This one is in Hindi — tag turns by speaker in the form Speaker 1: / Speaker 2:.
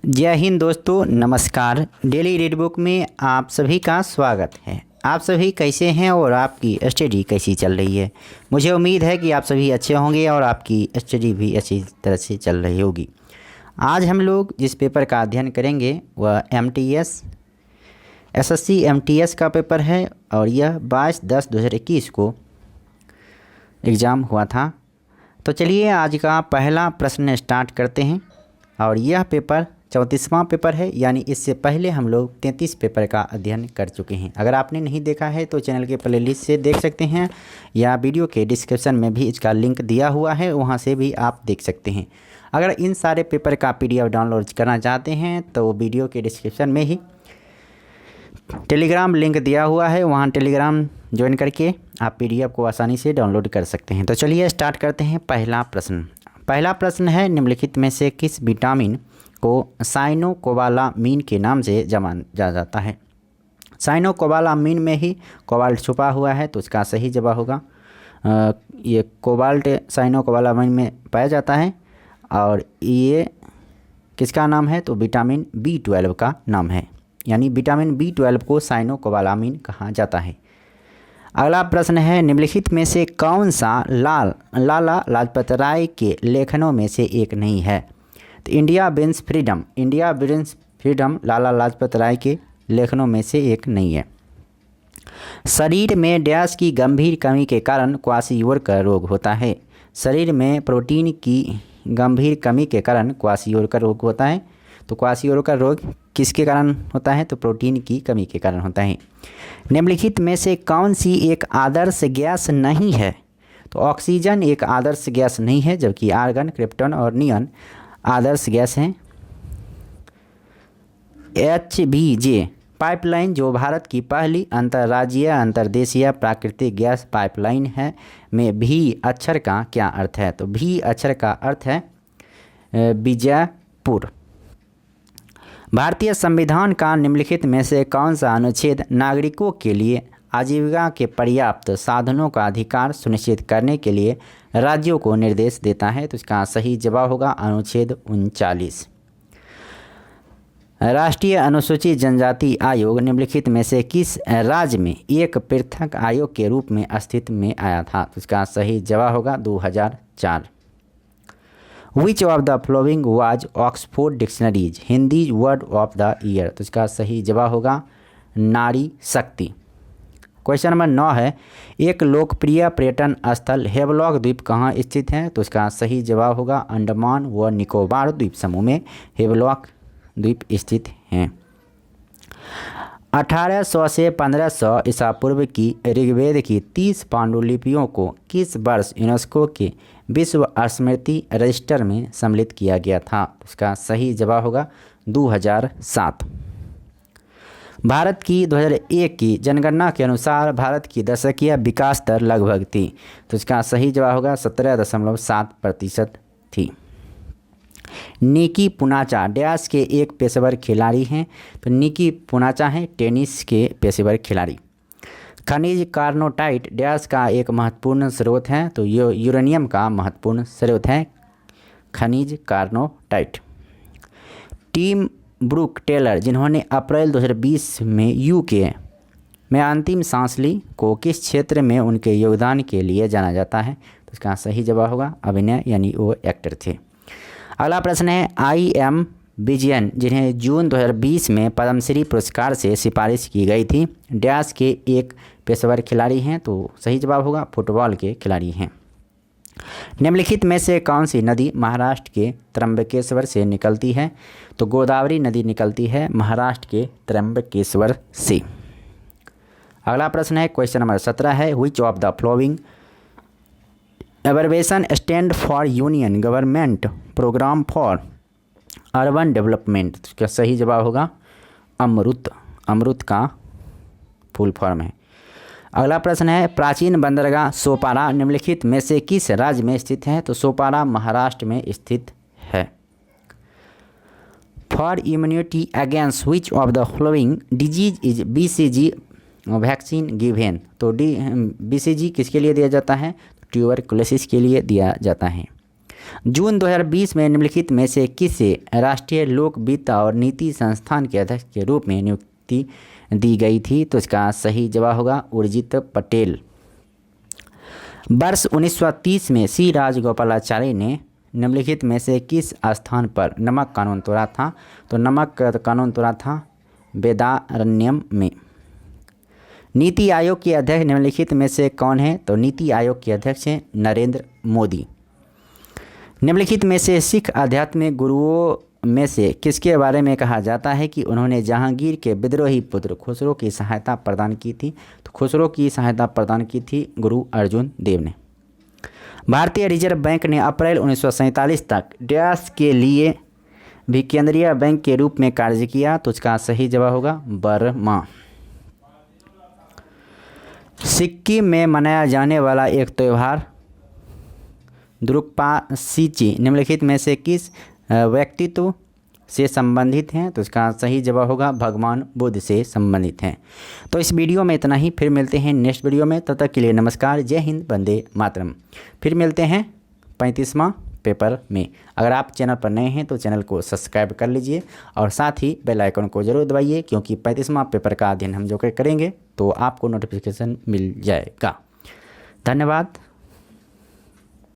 Speaker 1: जय हिंद दोस्तों, नमस्कार। डेली रीड बुक में आप सभी का स्वागत है। आप सभी कैसे हैं और आपकी स्टडी कैसी चल रही है। मुझे उम्मीद है कि आप सभी अच्छे होंगे और आपकी स्टडी भी अच्छी तरह से चल रही होगी। आज हम लोग जिस पेपर का अध्ययन करेंगे वह एसएससी एमटीएस का पेपर है और यह 22/10/2021 को एग्ज़ाम हुआ था। तो चलिए आज का पहला प्रश्न स्टार्ट करते हैं। और यह पेपर 34वां पेपर है, यानी इससे पहले हम लोग 33 पेपर का अध्ययन कर चुके हैं। अगर आपने नहीं देखा है तो चैनल के प्लेलिस्ट से देख सकते हैं या वीडियो के डिस्क्रिप्शन में भी इसका लिंक दिया हुआ है, वहां से भी आप देख सकते हैं। अगर इन सारे पेपर का PDF डाउनलोड करना चाहते हैं तो वीडियो के डिस्क्रिप्शन में ही टेलीग्राम लिंक दिया हुआ है, वहाँ टेलीग्राम ज्वाइन करके आप PDF को आसानी से डाउनलोड कर सकते हैं। तो चलिए स्टार्ट करते हैं। पहला प्रश्न है, निम्नलिखित में से किस विटामिन को साइनोकोबालामीन के नाम से जाना जाता है। साइनोकोबालामीन में ही कोबाल्ट छुपा हुआ है, तो इसका सही जवाब होगा ये कोबाल्ट साइनोकोबालामीन में पाया जाता है। और ये किसका नाम है, तो विटामिन B12 का नाम है, यानी विटामिन B12 को साइनोकोबालामीन कहा जाता है। अगला प्रश्न है, निम्नलिखित में से कौन सा लाला लाजपत राय के लेखनों में से एक नहीं है। तो India wins freedom Lala Lajpat Rai के लेखनों में से एक नहीं है। शरीर में डैश की गंभीर कमी के कारण क्वाशियोर रोग होता है। शरीर में प्रोटीन की गंभीर कमी के कारण क्वाशियोर रोग होता है। तो क्वाशियोर रोग किसके कारण होता है, तो प्रोटीन की कमी के कारण होता है। निम्नलिखित में से कौन सी एक आदर्श गैस नहीं है। तो ऑक्सीजन एक आदर्श गैस नहीं है, जबकि आर्गन, क्रिप्टन और नियन आदर्श गैस हैं। HBJ पाइपलाइन, जो भारत की पहली अंतर्राज्यीय अंतर्देशीय प्राकृतिक गैस पाइपलाइन है, में भी अक्षर का क्या अर्थ है। तो भी अक्षर का अर्थ है बीजापुर। भारतीय संविधान का निम्नलिखित में से कौन सा अनुच्छेद नागरिकों के लिए आजीविका के पर्याप्त साधनों का अधिकार सुनिश्चित करने के लिए राज्यों को निर्देश देता है। तो इसका सही जवाब होगा अनुच्छेद 39। राष्ट्रीय अनुसूचित जनजाति आयोग निम्नलिखित में से किस राज्य में एक पृथक आयोग के रूप में अस्तित्व में आया था। तो इसका सही जवाब होगा 2004। Which of the flowing was Oxford dictionaries Hindi word of the year. तो इसका सही जवाब होगा नारी शक्ति। क्वेश्चन नंबर 9 है, एक लोकप्रिय पर्यटन स्थल हेवलॉक द्वीप कहाँ स्थित है। तो इसका सही जवाब होगा अंडमान व निकोबार द्वीप समूह में हेवलॉक द्वीप स्थित हैं। 1800 से 1500 ईसा पूर्व की ऋग्वेद की 30 पांडुलिपियों को किस वर्ष यूनेस्को के विश्व स्मृति रजिस्टर में सम्मिलित किया गया था। इसका सही जवाब होगा 2007। भारत की 2001 की जनगणना के अनुसार भारत की दशकीय विकास दर लगभग थी। तो इसका सही जवाब होगा 17.7% थी। निकी पुनाचा डैश के एक पेशेवर खिलाड़ी हैं। तो निकी पुनाचा हैं टेनिस के पेशेवर खिलाड़ी। खनिज कार्नोटाइट डैश का एक महत्वपूर्ण स्रोत है। तो ये यूरेनियम का महत्वपूर्ण स्रोत है खनिज कार्नोटाइट। टिम ब्रूक टेलर, जिन्होंने अप्रैल 2020 में UK में अंतिम सांस ली, को किस क्षेत्र में उनके योगदान के लिए जाना जाता है। तो इसका सही जवाब होगा अभिनय, यानी वो एक्टर थे। अगला प्रश्न है, IM विजयन, जिन्हें जून 2020 में पद्मश्री पुरस्कार से सिफारिश की गई थी, डैश के एक पेशेवर खिलाड़ी हैं। तो सही जवाब होगा फुटबॉल के खिलाड़ी हैं। निम्नलिखित में से कौन सी नदी महाराष्ट्र के त्र्यंबकेश्वर से निकलती है। तो गोदावरी नदी निकलती है महाराष्ट्र के त्र्यंबकेश्वर से। अगला प्रश्न है, क्वेश्चन नंबर 17 है, which of the following abbreviation stand for union government program for urban development. इसका सही जवाब होगा अमृत का फुल फॉर्म है। अगला प्रश्न है, प्राचीन बंदरगाह सोपारा निम्नलिखित में से किस राज्य में स्थित है। तो सोपारा महाराष्ट्र में स्थित है। For immunity against which of the following disease is BCG vaccine given. तो BCG किसके लिए दिया जाता है, ट्यूबरकुलोसिस के लिए दिया जाता है। जून 2020 में निम्नलिखित में से किसे राष्ट्रीय लोक वित्त और नीति संस्थान के अध्यक्ष के रूप में नियुक्ति दी गई थी? तो इसका सही जवाब होगा उर्जित पटेल। वर्ष 1930 में सी राजगोपालाचारी ने निम्नलिखित में से किस स्थान पर नमक कानून तोड़ा था? तो नमक कानून तोड़ा था वेदारण्यम में। नीति आयोग के अध्यक्ष निम्नलिखित में से कौन है? तो नीति आयोग के अध्यक्ष हैं नरेंद्र मोदी। निम्नलिखित में से सिख आध्यात्मिक गुरुओं में से किसके बारे में कहा जाता है कि उन्होंने जहांगीर के विद्रोही पुत्र खुसरो की सहायता प्रदान की थी? तो खुसरो की सहायता प्रदान की थी गुरु अर्जुन देव ने। भारतीय रिजर्व बैंक ने अप्रैल 1947 तक डैश के लिए भी केंद्रीय बैंक के रूप में कार्य किया? तो इसका सही जवाब होगा बर्मा। सिक्किम में मनाया जाने वाला एक त्यौहार द्रुक्पा सीची निम्नलिखित में से किस व्यक्तित्व से संबंधित हैं? तो इसका सही जवाब होगा भगवान बुद्ध से संबंधित हैं। तो इस वीडियो में इतना ही, फिर मिलते हैं नेक्स्ट वीडियो में। तब तक के लिए नमस्कार, जय हिंद, वंदे मातरम। फिर मिलते हैं 35वां पेपर में। अगर आप चैनल पर नए हैं तो चैनल को सब्सक्राइब कर लीजिए और साथ ही बेल आइकन को जरूर दबाइए, क्योंकि 35वां पेपर का अध्ययन हम जो करेंगे तो आपको नोटिफिकेशन मिल जाएगा। धन्यवाद।